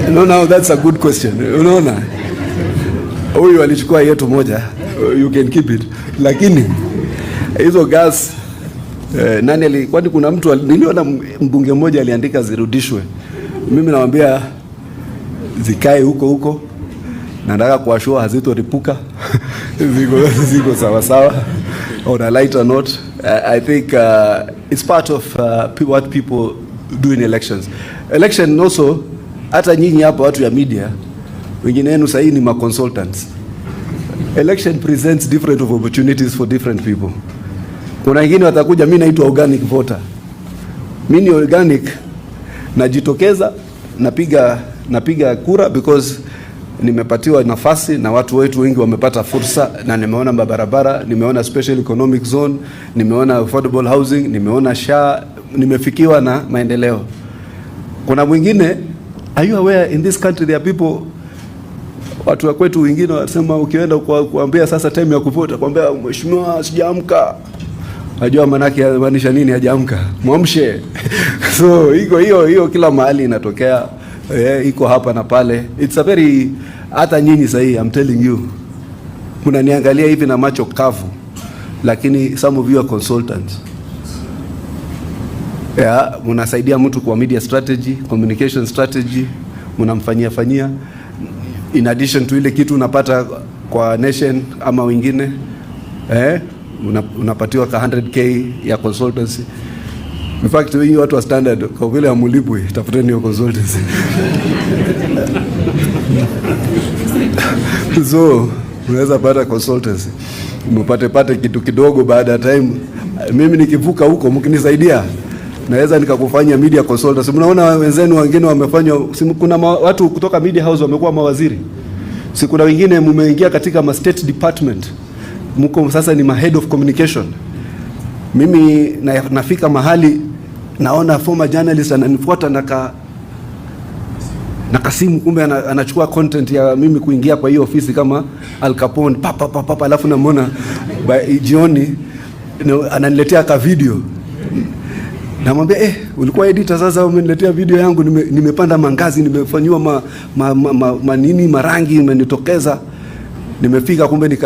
No, now that's a good question. Unaona, huyu alichukua yetu moja, you can keep it, lakini hizo gas kwani kuna mtu niliona mbunge mmoja aliandika zirudishwe. Mimi nawaambia zikae huko, nataka kuashua hazitoripuka. ziko sawa sawa. On a lighter note, I think it's part of what people do in elections. Election also, hata nyinyi hapa watu ya media, wengine wenu sahii ni consultants. Election presents different opportunities for different people. Kuna wengine watakuja, mimi naitwa organic voter. Mimi ni organic, najitokeza, napiga kura because nimepatiwa nafasi na watu wetu wengi wamepata fursa, na nimeona barabara, nimeona special economic zone, nimeona affordable housing, nimeona SHA, nimefikiwa na maendeleo. Kuna mwingine, are you aware in this country there are people, watu wa kwetu wengine wanasema ukienda kuambia sasa time ya kuvota, kuambia mheshimiwa sijaamka. Najua manake maanisha nini hajaamka? Muamshe. So hiyo kila mahali inatokea. Iko hapa na pale. It's a very, hata nyinyi sahi, I'm telling you, mnaniangalia hivi na macho kavu, lakini some of you are consultants. Mnasaidia mtu kwa media strategy, communication strategy, mnamfanyia in addition to ile kitu unapata kwa Nation ama wengine, unapatiwa ka 100k ya consultancy. In fact, hii watu wa standard kwa vile amulipwi, tafuteni hiyo consultancy. So, unaweza pata consultancy. Mpate kitu kidogo baada ya time. Mimi nikivuka huko mkinisaidia, naweza nikakufanya media consultancy. Mnaona wenzenu wengine wamefanya, kuna watu kutoka media house wamekuwa mawaziri. Si kuna wengine mmeingia katika state department. Mko sasa ni head of communication. Mimi nafika mahali naona former journalist ananifuata na kasimu, kumbe anachukua content ya mimi kuingia kwa hiyo ofisi kama Al Capone papa, alafu namuona jioni ananiletea ka video. Namwambia ulikuwa editor, sasa umeniletea video yangu, nimepanda mangazi, nimefanywa manini marangi imenitokeza, nimefika kumbe ni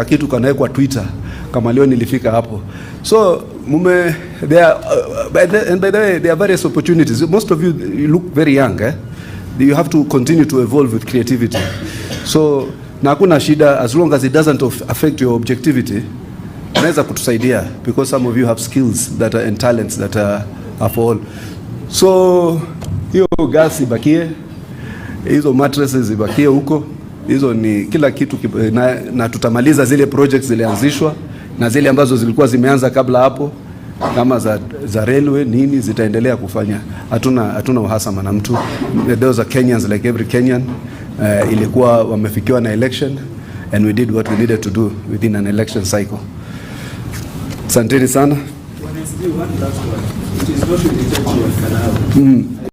kitu kanawekwa Twitter. Kama leo nilifika hapo. So by the way, there are various opportunities. Most of you look very young, You have to continue to evolve with creativity. So na hakuna shida, as long as it doesn't affect your objectivity, unaweza kutusaidia, because some of you have skills that are and talents that are for all. So hiyo gas ibakie, hizo mattresses ibakie huko, hizo ni kila kitu, na tutamaliza zile projects zilianzishwa na zile ambazo zilikuwa zimeanza kabla hapo, kama za railway nini zitaendelea kufanya. Hatuna uhasama na mtu. Those are Kenyans like every Kenyan. Ilikuwa wamefikiwa na election and we did what we needed to do within an election cycle. Asanteni sana.